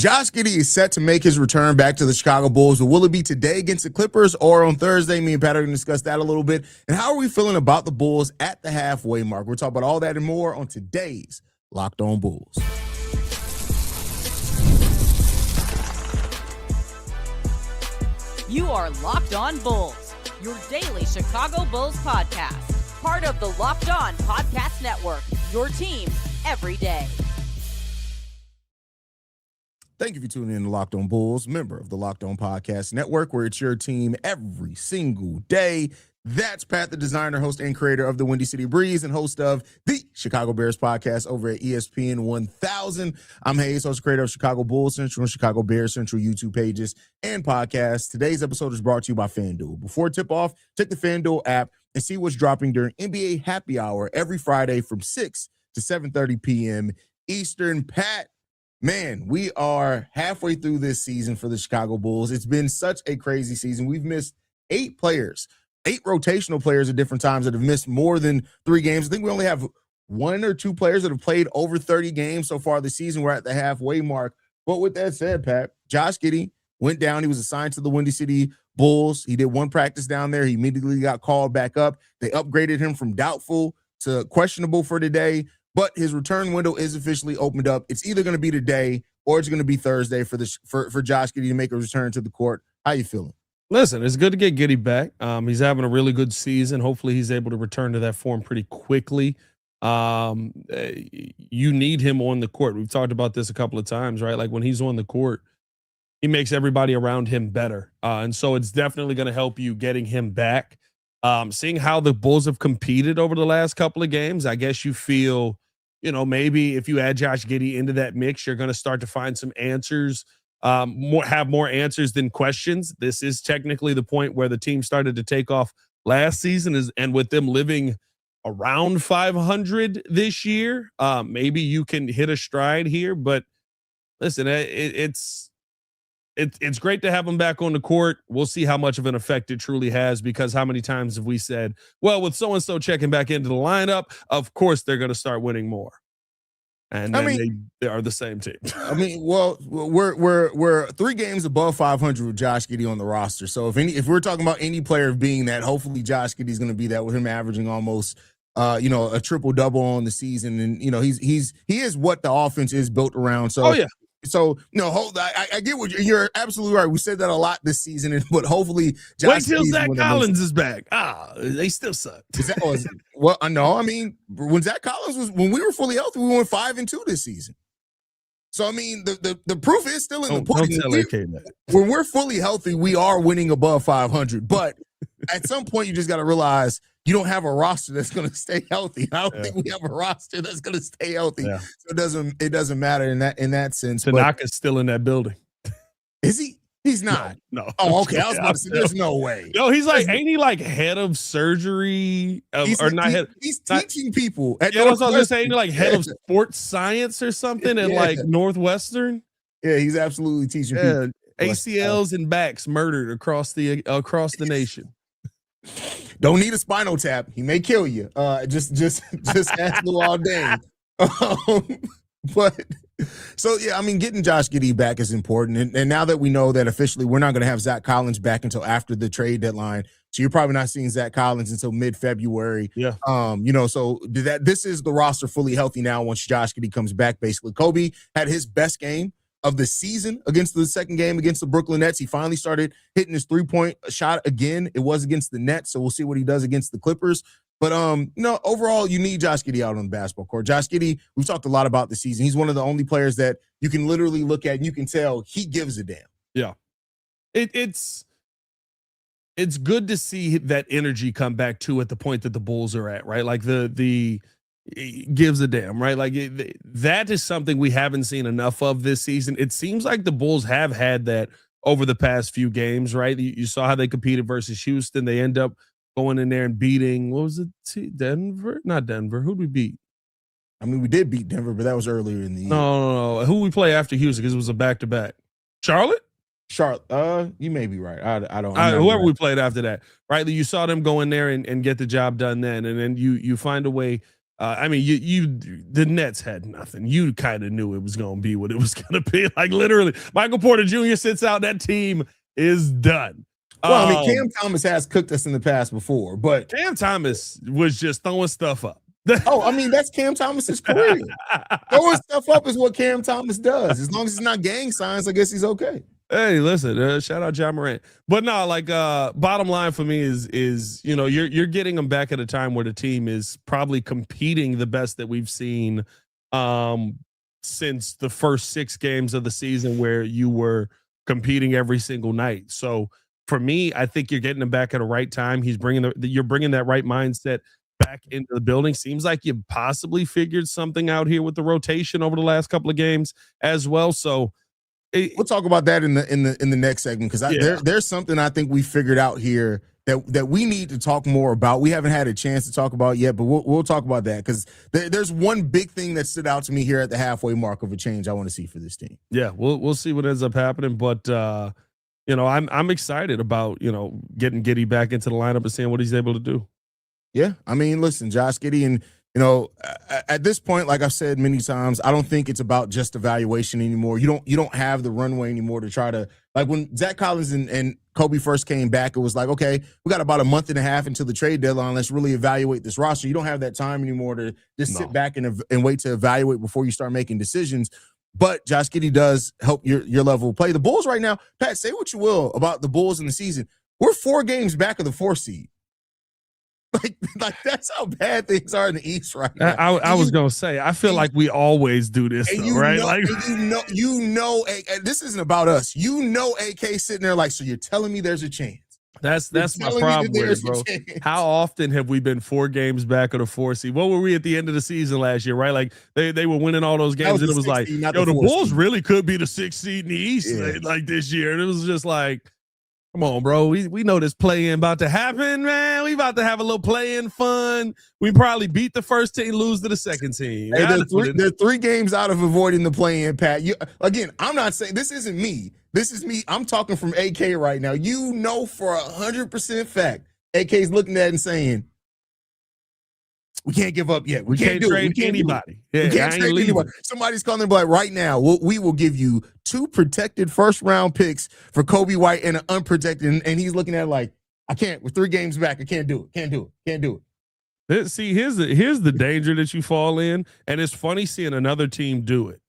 Josh Giddey is set to make his return back to the Chicago Bulls. But will it be today against the Clippers or on Thursday? Me and Pat are going to discuss that a little bit. And how are we feeling about the Bulls at the halfway mark? We're talking about all that and more on today's Locked On Bulls. You are Locked On Bulls, your daily Chicago Bulls podcast. Part of the Locked On Podcast Network, your team every day. Thank you for tuning in to Locked On Bulls, member of the Locked On Podcast Network, where it's your team every single day. That's Pat, the designer, host, and creator of the Windy City Breeze and host of the Chicago Bears podcast over at ESPN 1000. I'm Haize, host and creator of Chicago Bulls Central and Chicago Bears Central YouTube pages and podcasts. Today's episode is brought to you by FanDuel. Before tip-off, check the FanDuel app and see what's dropping during NBA Happy Hour every Friday from 6 to 7:30 p.m. Eastern. Pat, man, we are halfway through this season for the Chicago Bulls. It's been such a crazy season. We've missed 8 rotational players at different times that have missed more than 3 games. I think we only have 1 or 2 players that have played over 30 games so far this season. We're at the halfway mark. But with that said, Pat, Josh Giddey went down. He was assigned to the Windy City Bulls. He did 1 practice down there. He immediately got called back up. They upgraded him from doubtful to questionable for today. But his return window is officially opened up. It's either going to be today or it's going to be Thursday for Josh Giddey to make a return to the court. How you feeling? Listen, it's good to get Giddey back. He's having a really good season. Hopefully he's able to return to that form pretty quickly. You need him on the court. We've talked about this a couple of times, right? Like when he's on the court, he makes everybody around him better. And so it's definitely going to help you getting him back. Seeing how the Bulls have competed over the last couple of games, I guess you feel, maybe if you add Josh Giddey into that mix, you're going to start to find some answers. Have more answers than questions. This is technically the point where the team started to take off last season, and with them living around 500 this year, maybe you can hit a stride here. But listen, it's great to have him back on the court. We'll see how much of an effect it truly has, because how many times have we said, well, with so-and-so checking back into the lineup, of course they're going to start winning more. And then they are the same team. Well, we're 3 games above 500 with Josh Giddey on the roster. So if we're talking about any player being that, hopefully Josh Giddey is going to be that, with him averaging almost a triple-double on the season. And he is what the offense is built around. So oh yeah. So no, I get what you're absolutely right. We said that a lot this season, but hopefully, Josh wait till Zach Collins is back. They still suck. Well, no, when Zach Collins when we were fully healthy, we went 5-2 this season. So the proof is still in the pudding. When we're fully healthy, we are winning above 500. But at some point, you just got to realize you don't have a roster that's going to stay healthy. I don't think we have a roster that's going to stay healthy. Yeah. So it doesn't matter in that sense. Tanaka's still in that building. Is he? He's not. No. Oh, okay. I was about to say, there's no way. No, he's like, ain't he like head of surgery? He's teaching people. That's what I was going to say. Ain't he like head of sports science or something at like Northwestern? Yeah, he's absolutely teaching people. ACLs and backs murdered across the nation. Don't need a spinal tap. He may kill you. Just ask Lou all day. But so yeah, getting Josh Giddey back is important. And now that we know that officially we're not going to have Zach Collins back until after the trade deadline, so you're probably not seeing Zach Collins until mid-February. Yeah. So this is the roster fully healthy now once Josh Giddey comes back. Basically, Kobe had his best game of the season against the second game against the Brooklyn Nets. He finally started hitting his 3-point shot again. It was against the Nets, so we'll see what he does against the Clippers. But overall, you need Josh Giddey out on the basketball court. Josh Giddey, we've talked a lot about this season. He's one of the only players that you can literally look at and you can tell he gives a damn. Yeah, it's good to see that energy come back too at the point that the Bulls are at, right? Like the gives a damn, right? Like that is something we haven't seen enough of this season. It seems like the Bulls have had that over the past few games, right? You saw how they competed versus Houston. They end up going in there and beating, what was it? Denver? Not Denver. Who'd we beat? We did beat Denver, but that was earlier in the year. No. Who we play after Houston? Because it was a back-to-back. Charlotte? You may be right. I don't. Whoever we played after that, right? You saw them go in there and get the job done then, and then you find a way I mean, the Nets had nothing. You kind of knew it was going to be what it was going to be. Like literally, Michael Porter Jr. sits out. That team is done. Well, I mean, Cam Thomas has cooked us in the past before, but Cam Thomas was just throwing stuff up. I mean, that's Cam Thomas's career. Throwing stuff up is what Cam Thomas does. As long as it's not gang signs, I guess he's okay. Hey, listen, shout out John Morant. But no, like bottom line for me is you're getting them back at a time where the team is probably competing the best that we've seen since the first 6 games of the season where you were competing every single night. So for me, I think you're getting them back at a right time. You're bringing that right mindset back into the building. Seems like you possibly figured something out here with the rotation over the last couple of games as well. So we'll talk about that in the next segment because there's something I think we figured out here that we need to talk more about. We haven't had a chance to talk about yet, but we'll talk about that because there's one big thing that stood out to me here at the halfway mark of a change I want to see for this team. Yeah, we'll see what ends up happening, but I'm excited about getting Giddey back into the lineup and seeing what he's able to do. Yeah, I mean, listen, Josh Giddey, and at this point, like I've said many times, I don't think it's about just evaluation anymore. You don't have the runway anymore to try to, like when Zach Collins and Kobe first came back, it was like, okay, we got about a month and a half until the trade deadline. Let's really evaluate this roster. You don't have that time anymore to just sit back and wait to evaluate before you start making decisions. But Josh Giddey does help your level of play. The Bulls right now, Pat, say what you will about the Bulls in the season. We're 4 games back of the 4 seed. Like that's how bad things are in the East right now. I was gonna say, I feel like we always do this, though, right? This isn't about us. AK sitting there like, so you're telling me there's a chance? That's my problem with it, bro. How often have we been 4 games back of the 4 seed? What were we at the end of the season last year, right? Like they were winning all those games, and it was like, the Bulls really could be the 6th seed in the East like this year. And it was just like, come on, bro. We know this play-in about to happen, man. We about to have a little play-in fun. We probably beat the first team, lose to the second team. Hey, they're 3 games out of avoiding the play-in, Pat. Again, I'm not saying this isn't me. This is me. I'm talking from AK right now. You know for 100% fact, AK's looking at it and saying, we can't give up yet. We can't trade anybody. Yeah, we can't trade anybody. Somebody's calling like right now. We will give you 2 protected first-round picks for Kobe White and an unprotected. And he's looking at it like, I can't. We're 3 games back. I can't do it. See, here's the danger that you fall in, and it's funny seeing another team do it.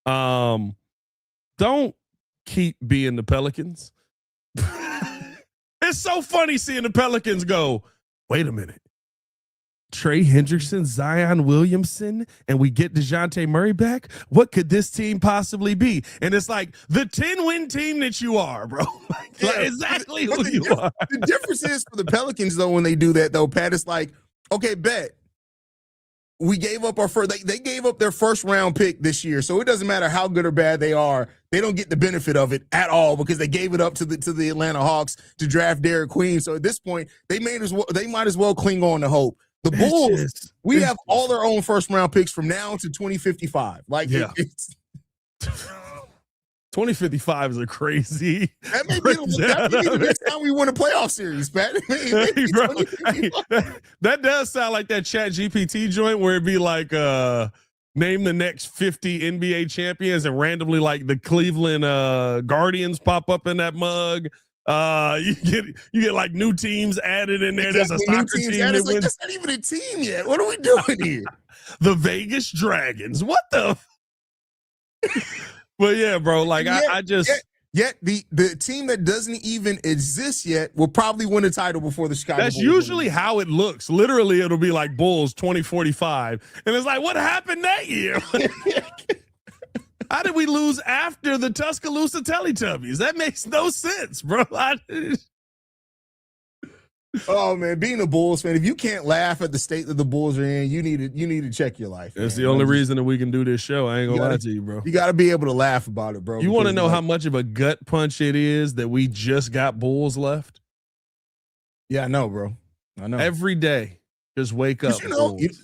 Don't keep being the Pelicans. It's so funny seeing the Pelicans go, wait a minute. Trey Hendrickson, Zion Williamson, and we get DeJounte Murray back? What could this team possibly be? And it's like the 10-win team that you are, bro. Like exactly who you are. The difference is for the Pelicans, though, when they do that, though, Pat, it's like, okay, bet. We gave up our first. They gave up their first-round pick this year, so it doesn't matter how good or bad they are. They don't get the benefit of it at all because they gave it up to the Atlanta Hawks to draft Derek Queen. So at this point, they might as well cling on to hope. The Bulls, we have all their own first-round picks from now to 2055. Like, it's 2055 is a crazy. That may be the next time we win a playoff series, Pat. That does sound like that Chat GPT joint where it'd be like, name the next 50 NBA champions, and randomly like the Cleveland Guardians pop up in that mug. You get like new teams added in there. Exactly. There's a soccer team that wins. That's not even a team yet. What are we doing here? The Vegas Dragons. What the? But yeah, bro. Like yet the team that doesn't even exist yet will probably win a title before the Chicago. That's Bulls usually how it looks. Literally, it'll be like Bulls 2045, and it's like, what happened that year? How did we lose after the Tuscaloosa Teletubbies? That makes no sense, bro. Oh man, being a Bulls fan, if you can't laugh at the state that the Bulls are in, you need to check your life. That's the only reason that we can do this show. I ain't gonna lie to you, bro. You got to be able to laugh about it, bro. You want to know how much of a gut punch it is that we just got Bulls left? Yeah, I know, bro. I know. Every day, just wake up.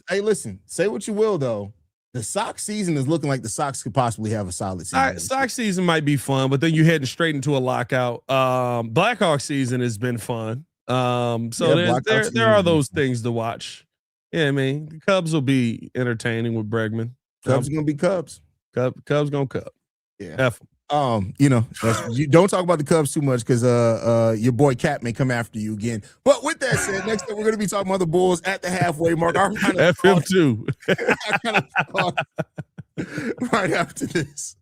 Hey, listen. Say what you will, though. The Sox season is looking like the Sox could possibly have a solid season. Sox season might be fun, but then you're heading straight into a lockout. Blackhawk season has been fun. So there are those things to watch Yeah, I mean, the Cubs will be entertaining with Bregman. Cubs are gonna be Cubs. Cubs gonna Cub. Yeah. F 'em. You don't talk about the Cubs too much because your boy Cat may come after you again. But with that said, next up we're gonna be talking about the Bulls at the halfway mark. F him too. I kind of thought right after this.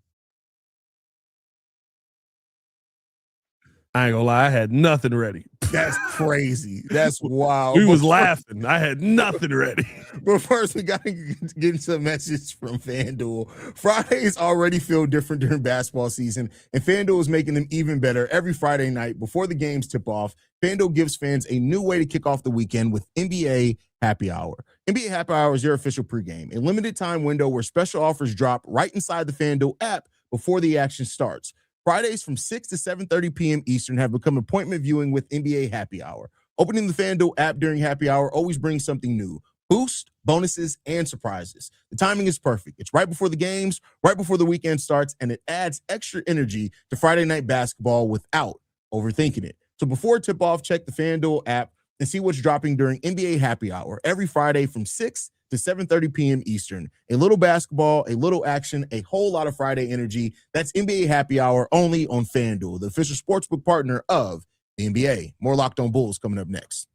I ain't gonna lie, I had nothing ready. That's crazy. That's wild. We was laughing. I had nothing ready. But first, we got to get into a message from FanDuel. Fridays already feel different during basketball season, and FanDuel is making them even better every Friday night before the games tip off. FanDuel gives fans a new way to kick off the weekend with NBA Happy Hour. NBA Happy Hour is your official pregame, a limited time window where special offers drop right inside the FanDuel app before the action starts. Fridays from 6 to 7:30 p.m. Eastern have become appointment viewing with NBA Happy Hour. Opening the FanDuel app during Happy Hour always brings something new. Boost, bonuses, and surprises. The timing is perfect. It's right before the games, right before the weekend starts, and it adds extra energy to Friday night basketball without overthinking it. So before tip-off, check the FanDuel app and see what's dropping during NBA Happy Hour every Friday from 6 to 7:30 p.m. Eastern. A little basketball, a little action, a whole lot of Friday energy. That's NBA Happy Hour only on FanDuel, the official sportsbook partner of the NBA. More Locked On Bulls coming up next.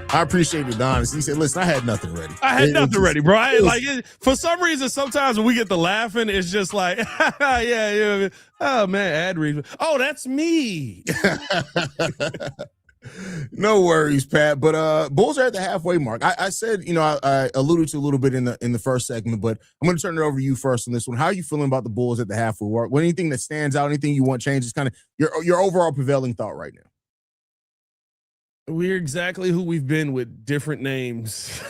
I appreciate the honesty. He said, listen, I had nothing ready. I had nothing ready, bro. For some reason, sometimes when we get to laughing, it's just like, yeah. Oh, man, ad read. Oh, that's me. No worries, Pat. But Bulls are at the halfway mark. I said, I alluded to a little bit in the first segment, but I'm going to turn it over to you first on this one. How are you feeling about the Bulls at the halfway mark? What anything that stands out, anything you want changes? Kind of your overall prevailing thought right now. We're exactly who we've been with different names,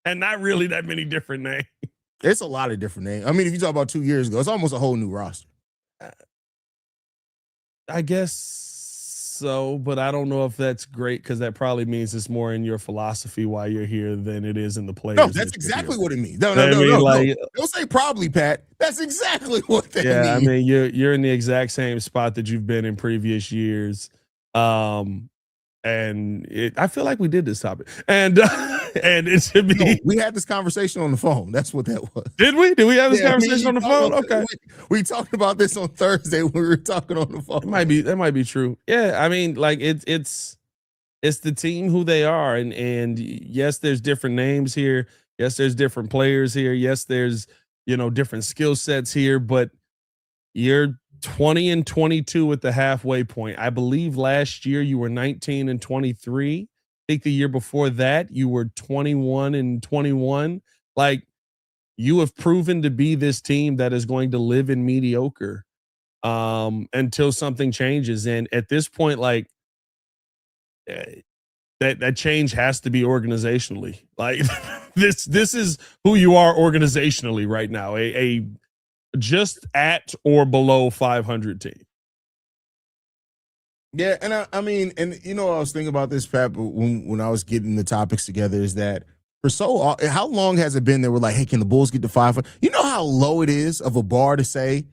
and not really that many different names. It's a lot of different names. I mean, if you talk about 2 years ago, it's almost a whole new roster. I guess so, but I don't know if that's great because that probably means it's more in your philosophy why you're here than it is in the players. No, that's exactly what it means. No. Don't say probably, Pat. That's exactly what they mean. I mean, you're in the exact same spot that you've been in previous years. And I feel like we did this topic, and it should be. No, we had this conversation on the phone. That's what that was. Did we? Did we have this conversation on the phone? Okay. We talked about this on Thursday when we were talking on the phone. That might be true. Yeah, I mean, like it's the team who they are, and yes, there's different names here. Yes, there's different players here. Yes, there's different skill sets here, but you're 20-22 at the halfway point. I believe last year you were 19-23. I think the year before that you were 21-21. Like, you have proven to be this team that is going to live in mediocre until something changes. And at this point, like, that change has to be organizationally. Like, this is who you are organizationally right now. A just at or below 500 team. Yeah, and I mean, and I was thinking about this, Pat, when I was getting the topics together, is that how long has it been that we're like, hey, can the Bulls get to 500? You know how low it is of a bar to say,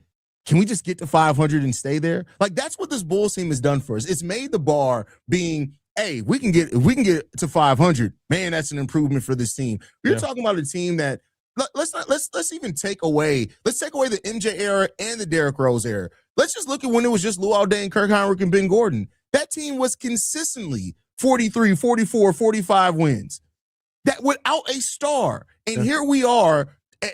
can we just get to 500 and stay there? Like, that's what this Bulls team has done for us. It's made the bar being, hey, if we can get to 500, man, that's an improvement for this team. We're talking about a team that let's even take away the MJ era and the Derrick Rose era. Let's just look at when it was just Luol Deng, Kirk Hinrich, and Ben Gordon. That team was consistently 43, 44, 45 wins. That without a star. And here we are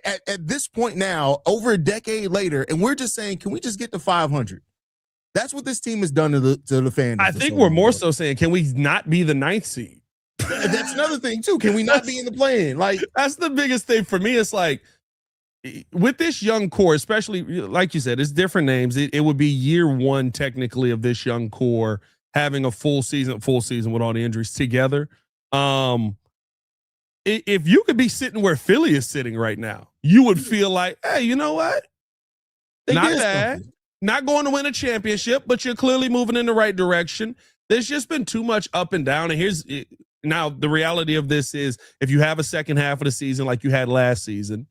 at this point now, over a decade later, and we're just saying, can we just get to 500? That's what this team has done to the fans. I think we're more so saying, can we not be the 9th seed? That's another thing too. Can we not be in the play-in? Like, that's the biggest thing for me. It's like, with this young core, especially like you said, it's different names. It would be year one technically of this young core having a full season with all the injuries together. If you could be sitting where Philly is sitting right now, you would feel like, hey, you know what? Not bad. Not going to win a championship, but you're clearly moving in the right direction. There's just been too much up and down. And now the reality of this is, if you have a second half of the season like you had last season,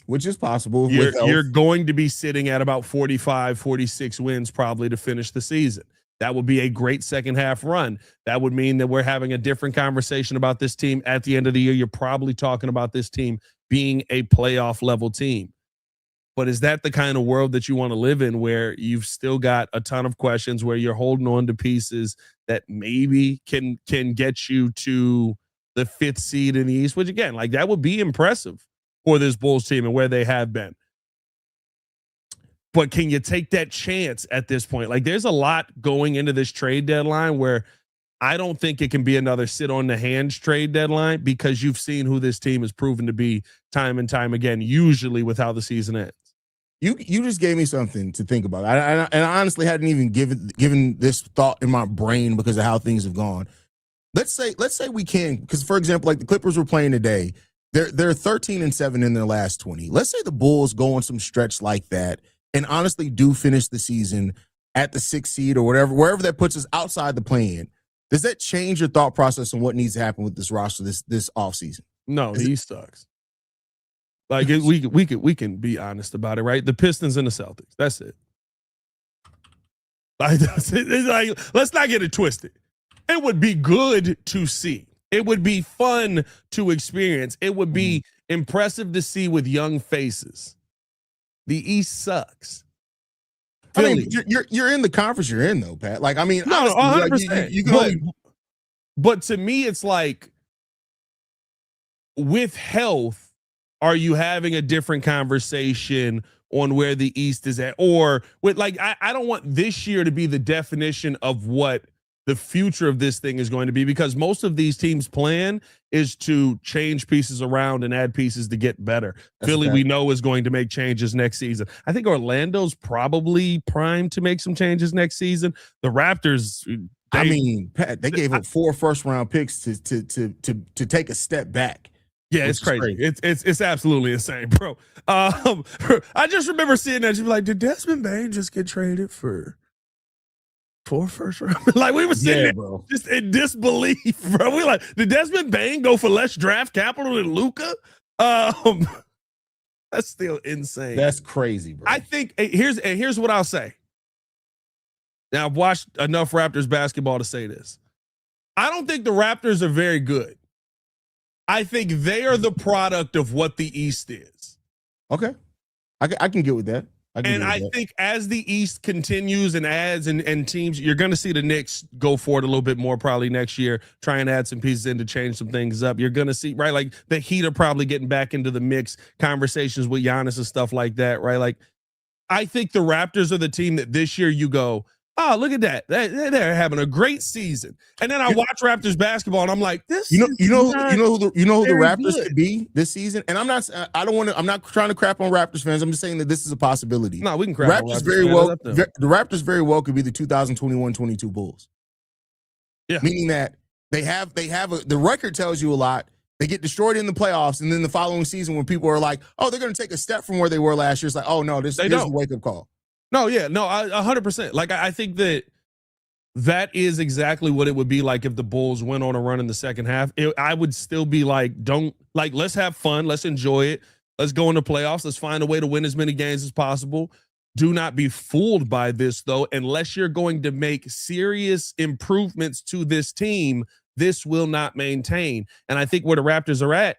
which is possible, you're going to be sitting at about 45, 46 wins probably to finish the season. That would be a great second half run. That would mean that we're having a different conversation about this team at the end of the year. You're probably talking about this team being a playoff level team. But is that the kind of world that you want to live in, where you've still got a ton of questions, where you're holding on to pieces that maybe can get you to the 5th seed in the East, which again, like, that would be impressive for this Bulls team and where they have been. But can you take that chance at this point? Like, there's a lot going into this trade deadline where I don't think it can be another sit on the hands trade deadline, because you've seen who this team has proven to be time and time again, usually with how the season ends. You just gave me something to think about. I honestly hadn't even given this thought in my brain because of how things have gone. Let's say we can, because for example, like the Clippers were playing today, they're 13-7 in their last 20. Let's say the Bulls go on some stretch like that and honestly do finish the season at the 6th seed or wherever that puts us outside the play-in. Does that change your thought process on what needs to happen with this roster this offseason? No, he sucks. Like, we can be honest about it, right? The Pistons and the Celtics. That's it. Like, that's it. It's like, let's not get it twisted. It would be good to see. It would be fun to experience. It would be impressive to see with young faces. The East sucks. Philly. I mean, you're in the conference you're in, though, Pat. Like, I mean, no, honestly, 100%. Like, you can but to me, it's like, with health, are you having a different conversation on where the East is at? Or with, like, I don't want this year to be the definition of what the future of this thing is going to be, because most of these teams' plan is to change pieces around and add pieces to get better. Philly, we know, is going to make changes next season. I think Orlando's probably primed to make some changes next season. The Raptors, Pat, they gave up 4 first-round picks to take a step back. Yeah, it's crazy. It's absolutely insane, bro. I just remember seeing that. You'd be like, did Desmond Bane just get traded for 4 first round? Like, we were sitting there, bro, just in disbelief, bro. We like, did Desmond Bane go for less draft capital than Luka? That's still insane. That's crazy, bro. I think here's what I'll say. Now, I've watched enough Raptors basketball to say this. I don't think the Raptors are very good. I think they are the product of what the East is. Okay. I can get with that. I think as the East continues and adds and teams, you're going to see the Knicks go for it a little bit more probably next year, try and add some pieces in to change some things up. You're going to see, right, like the Heat are probably getting back into the mix, conversations with Giannis and stuff like that, right? Like, I think the Raptors are the team that this year you go, oh, look at that. They're having a great season. And then I watch Raptors basketball and I'm like, this you know who the Raptors good. could be this season? And I'm not trying to crap on Raptors fans. I'm just saying that this is a possibility. No, we can crap Raptors on very well. The Raptors very well could be the 2021-22 Bulls. Yeah. Meaning that the record tells you a lot. They get destroyed in the playoffs, and then the following season when people are like, oh, they're going to take a step from where they were last year, it's like, oh no, this is a wake-up call. No, yeah, no, 100%. Like, I think that is exactly what it would be like if the Bulls went on a run in the second half. I would still be like, let's have fun. Let's enjoy it. Let's go into playoffs. Let's find a way to win as many games as possible. Do not be fooled by this, though, unless you're going to make serious improvements to this team. This will not maintain. And I think where the Raptors are at,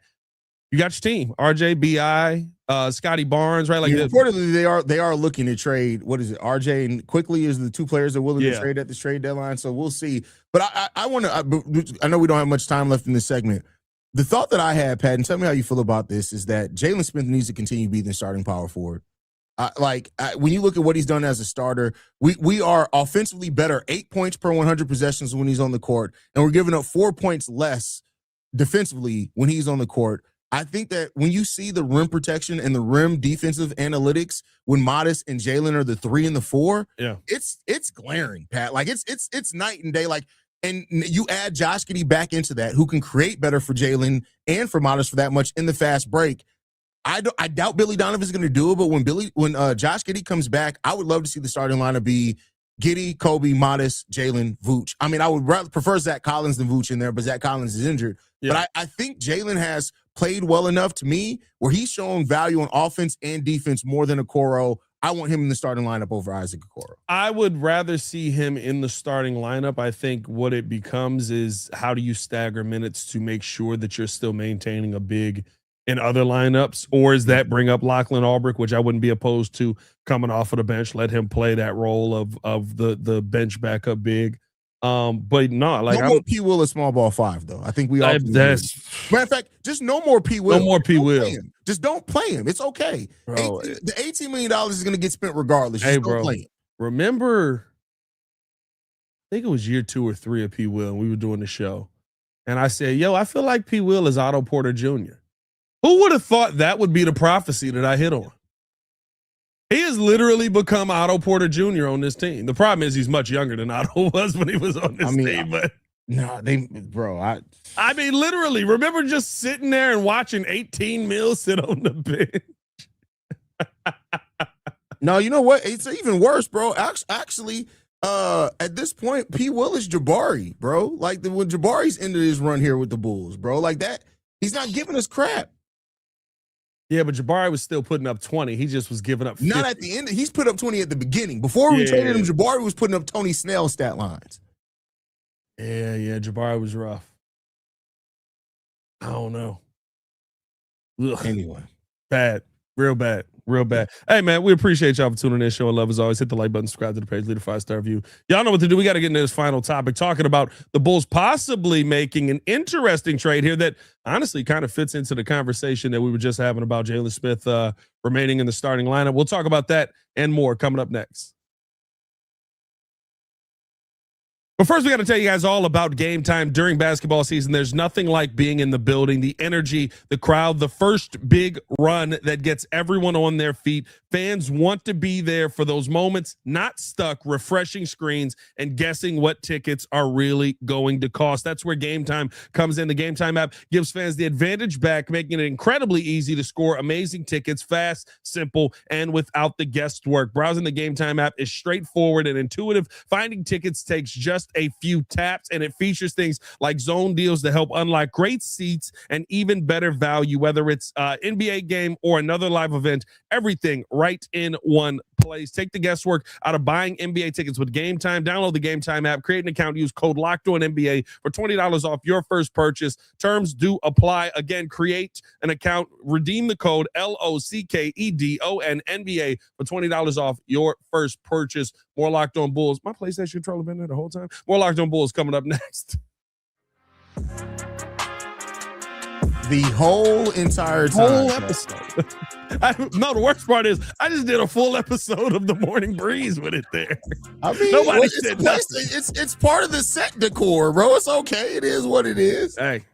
you got your team, RJ, BI, Scotty Barnes, right? Like, reportedly, they are looking to trade. What is it? RJ and Quickly is the 2 players that are willing to trade at this trade deadline. So we'll see. But I want to. I know we don't have much time left in this segment. The thought that I had, Pat, and tell me how you feel about this, is that Jalen Smith needs to continue being the starting power forward. When you look at what he's done as a starter, we are offensively better 8 points per 100 possessions when he's on the court, and we're giving up 4 points less defensively when he's on the court. I think that when you see the rim protection and the rim defensive analytics, when Modest and Jalen are the 3 and the 4, it's glaring, Pat. Like, it's night and day. Like, and you add Josh Giddey back into that, who can create better for Jalen and for Modest for that much in the fast break. I doubt Billy Donovan's going to do it, but when Josh Giddey comes back, I would love to see the starting lineup be Giddey, Kobe, Modest, Jalen, Vooch. I mean, I would rather prefer Zach Collins than Vooch in there, but Zach Collins is injured. Yeah. But I think Jalen has played well enough to me where he's shown value on offense and defense more than Okoro. I want him in the starting lineup over Isaac Okoro. I would rather see him in the starting lineup. I think what it becomes is how do you stagger minutes to make sure that you're still maintaining a big in other lineups, or is that bring up Lachlan Albrecht, which I wouldn't be opposed to coming off of the bench, let him play that role of the bench backup big. But no, like no more P. Will a small ball 5 though. I think we all. That's matter of fact, just no more P. Will. No more P. Will. Just don't play him. It's okay. Bro, the $18 million is going to get spent regardless. Just don't play him. Remember, I think it was year 2 or 3 of P. Will, and we were doing the show, and I said, "Yo, I feel like P. Will is Otto Porter Jr." Who would have thought that would be the prophecy that I hit on? He has literally become Otto Porter Jr. on this team. The problem is he's much younger than Otto was when he was on this team. But I mean, literally, remember just sitting there and watching 18 mil sit on the bench? No, you know what? It's even worse, bro. Actually, at this point, P. Will is Jabari, bro. Like when Jabari's ended his run here with the Bulls, bro. Like that, he's not giving us crap. Yeah, but Jabari was still putting up 20. He just was giving up 50. Not at the end. He's put up 20 at the beginning. Before we traded him, Jabari was putting up Tony Snell stat lines. Yeah, Jabari was rough. I don't know. Ugh. Anyway. Bad. Real bad. Hey, man, we appreciate y'all for tuning in. Showing love as always. Hit the like button, subscribe to the page, leave a 5-star review. Y'all know what to do. We got to get into this final topic, talking about the Bulls possibly making an interesting trade here that honestly kind of fits into the conversation that we were just having about Jalen Smith remaining in the starting lineup. We'll talk about that and more coming up next. But first, we got to tell you guys all about Game Time during basketball season. There's nothing like being in the building, the energy, the crowd, the first big run that gets everyone on their feet. Fans want to be there for those moments, not stuck refreshing screens and guessing what tickets are really going to cost. That's where Game Time comes in. The Game Time app gives fans the advantage back, making it incredibly easy to score amazing tickets, fast, simple, and without the guesswork. Browsing the Game Time app is straightforward and intuitive. Finding tickets takes just a few taps, and it features things like zone deals to help unlock great seats and even better value, whether it's an NBA game or another live event. Everything right in one place. Take the guesswork out of buying NBA tickets with Game Time. Download the Game Time app, create an account, use code LOCKEDONNBA for $20 off your first purchase. Terms do apply. Again, create an account, redeem the code LOCKEDONNBA for $20 off your first purchase. More Locked On Bulls. My PlayStation controller been there the whole time. More Locked On Bulls coming up next. The whole entire time. Whole episode. No, the worst part is I just did a full episode of the Morning Breeze with it there. I mean, nobody said nothing. It's part of the set decor, bro. It's okay. It is what it is. Hey,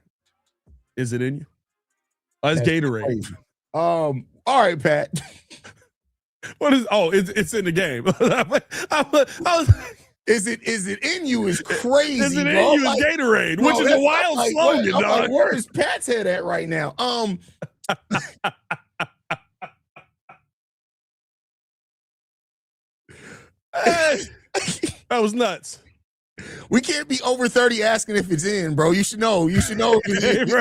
is it in you? It's Gatorade. Crazy. All right, Pat. What is? Oh, it's in the game. I was. Is it in you? Is crazy. Is it in bro? you? Is Gatorade, which is a wild slogan, dog. Like, where is Pat's head at right now? That was nuts. We can't be over 30 asking if it's in, bro. You should know. Hey, bro.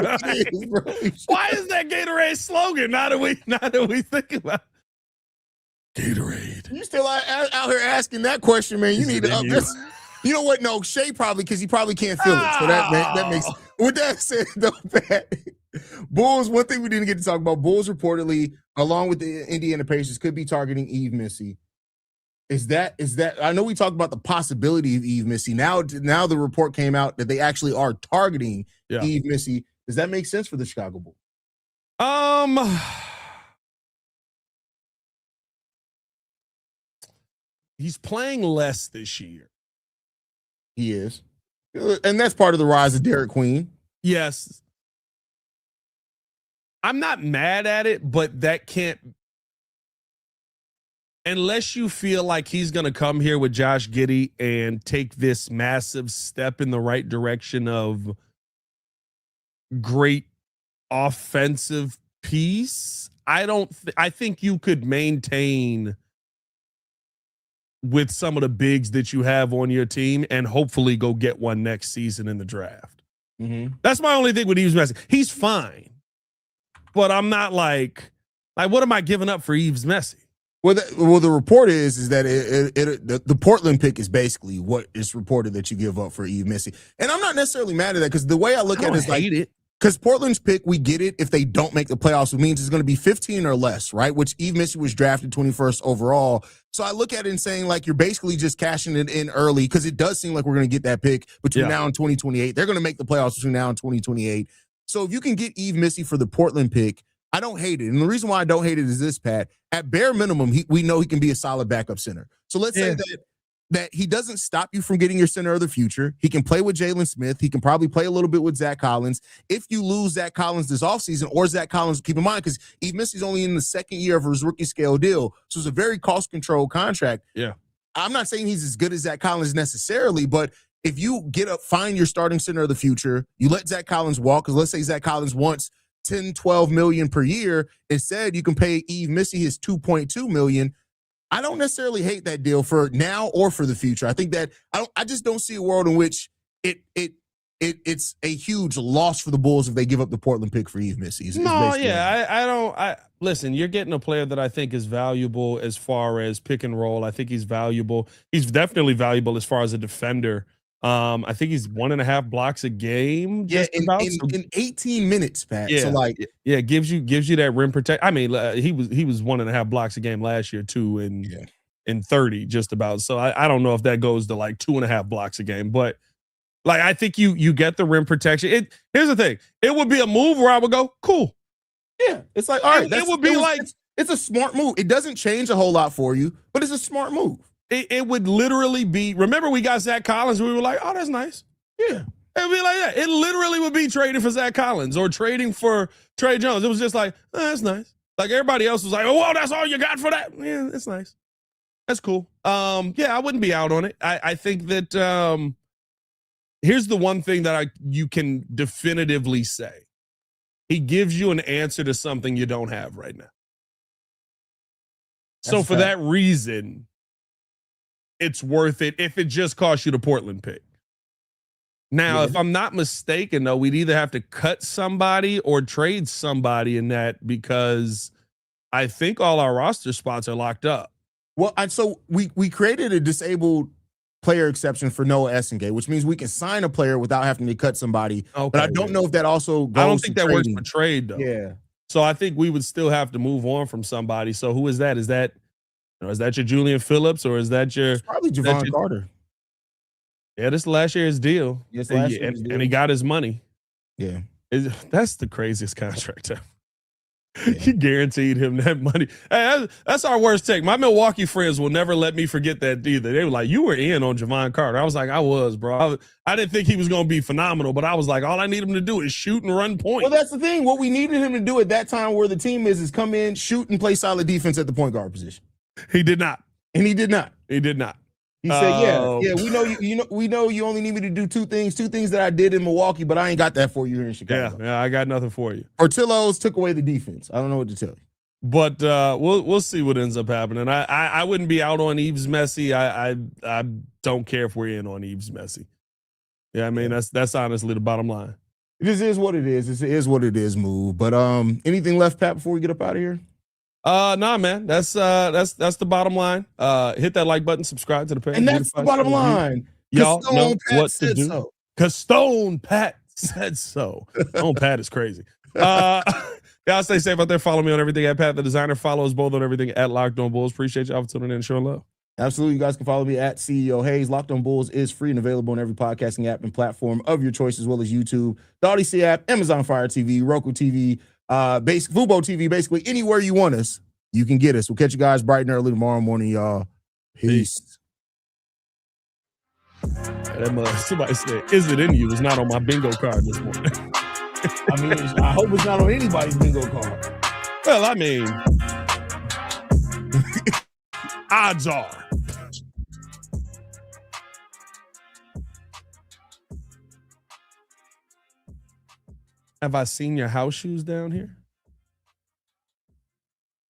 Why is that Gatorade slogan? Now that we think about Gatorade. You still out here asking that question, man. You need to up this. You know what? No, Shay probably, because he probably can't feel it. So that makes. With that said, though, Pat, Bulls. One thing we didn't get to talk about: Bulls reportedly, along with the Indiana Pacers, could be targeting Yves Missi. Is that? I know we talked about the possibility of Yves Missi. Now the report came out that they actually are targeting Yves Missi. Does that make sense for the Chicago Bulls? He's playing less this year. He is. And that's part of the rise of Derek Queen. Yes. I'm not mad at it, but that can't, unless you feel like he's going to come here with Josh Giddey and take this massive step in the right direction of great offensive piece. I think you could maintain with some of the bigs that you have on your team and hopefully go get one next season in the draft. Mm-hmm. That's my only thing with Yves Missi. He's fine, but I'm not like what am I giving up for Yves Missi? Well, the report is that the Portland pick is basically what is reported that you give up for Yves Missi, and I'm not necessarily mad at that because the way I look I at don't it is like, hate it. because Portland's pick, we get it if they don't make the playoffs, it means it's going to be 15 or less, right? Which Yves Missi was drafted 21st overall. So I look at it and saying like you're basically just cashing it in early because it does seem like we're going to get that pick between now and 2028. They're going to make the playoffs between now and 2028. So if you can get Yves Missi for the Portland pick, I don't hate it. And the reason why I don't hate it is this, Pat. At bare minimum, we know he can be a solid backup center. So let's say that he doesn't stop you from getting your center of the future. He can play with Jalen Smith. He can probably play a little bit with Zach Collins. If you lose Zach Collins this offseason, or Zach Collins, keep in mind, because Yves Missi's only in the second year of his rookie scale deal. So it's a very cost-controlled contract. Yeah. I'm not saying he's as good as Zach Collins necessarily, but if you find your starting center of the future, you let Zach Collins walk, because let's say Zach Collins wants 10, 12 million per year. Instead, you can pay Yves Missi his 2.2 million. I don't necessarily hate that deal for now or for the future. I think that I just don't see a world in which it's a huge loss for the Bulls if they give up the Portland pick for Yves Missi. I don't. Listen, you're getting a player that I think is valuable as far as pick and roll. I think he's valuable. He's definitely valuable as far as a defender. I think he's 1.5 blocks a game. In 18 minutes, Pat. Yeah, so like, gives you that rim protect. I mean, he was 1.5 blocks a game last year too, in 30 just about. So I don't know if that goes to like 2.5 blocks a game, but like I think you get the rim protection. Here's the thing: it would be a move where I would go, cool. Yeah, it's like, all right, it would be it's a smart move. It doesn't change a whole lot for you, but it's a smart move. It would literally be, remember we got Zach Collins, we were like, oh, that's nice. Yeah. It'd be like that. It literally would be trading for Zach Collins or trading for Trey Jones. It was just like, oh, that's nice. Like everybody else was like, oh, well, that's all you got for that. Yeah, it's nice. That's cool. Yeah, I wouldn't be out on it. I think that here's the one thing that you can definitively say. He gives you an answer to something you don't have right now. So for that reason, it's worth it if it just costs you the Portland pick. Now, if I'm not mistaken, though, we'd either have to cut somebody or trade somebody in that because I think all our roster spots are locked up. Well, so we created a disabled player exception for Noah Essengate, which means we can sign a player without having to cut somebody. Okay, but I don't know if that also goes. I don't think that works for trade, though. Yeah. So I think we would still have to move on from somebody. So who is that? Is that your Julian Phillips or is that your? It's probably Javon Carter. Yeah, this is last year's deal. Yes, and he got his money. Yeah. That's the craziest contract ever. He guaranteed him that money. Hey, that's our worst take. My Milwaukee friends will never let me forget that either. They were like, you were in on Javon Carter. I was like, I was, bro. I didn't think he was going to be phenomenal, but I was like, all I need him to do is shoot and run point. Well, that's the thing. What we needed him to do at that time where the team is come in, shoot, and play solid defense at the point guard position. He did not. And he did not. He did not. He said, yeah, we know we know you only need me to do two things that I did in Milwaukee, but I ain't got that for you here in Chicago. Yeah, I got nothing for you. Portillo's took away the defense. I don't know what to tell you. But we'll see what ends up happening. I wouldn't be out on Yves Missi. I don't care if we're in on Yves Missi. Yeah, I mean that's honestly the bottom line. This is what it is. It is what it is, move. But anything left, Pat, before we get up out of here? Nah, man. That's the bottom line. Hit that like button, subscribe to the page. And that's the bottom line. Y'all know what to do. Cause Stone Pat said so. Stone Pat is crazy. Y'all stay safe out there. Follow me on everything at Pat the Designer. Follow us both on everything at Locked On Bulls. Appreciate y'all for tuning in and showing love. Absolutely. You guys can follow me at CEO Haize. Locked On Bulls is free and available on every podcasting app and platform of your choice, as well as YouTube, the Odyssey app, Amazon Fire TV, Roku TV, basic Fubo TV, basically anywhere you want us, you can get us. We'll catch you guys bright and early tomorrow morning, y'all. Peace. Somebody said, "Is it in you?" It's not on my bingo card this morning. I mean, I hope it's not on anybody's bingo card. Well, I mean, odds are. Have I seen your house shoes down here?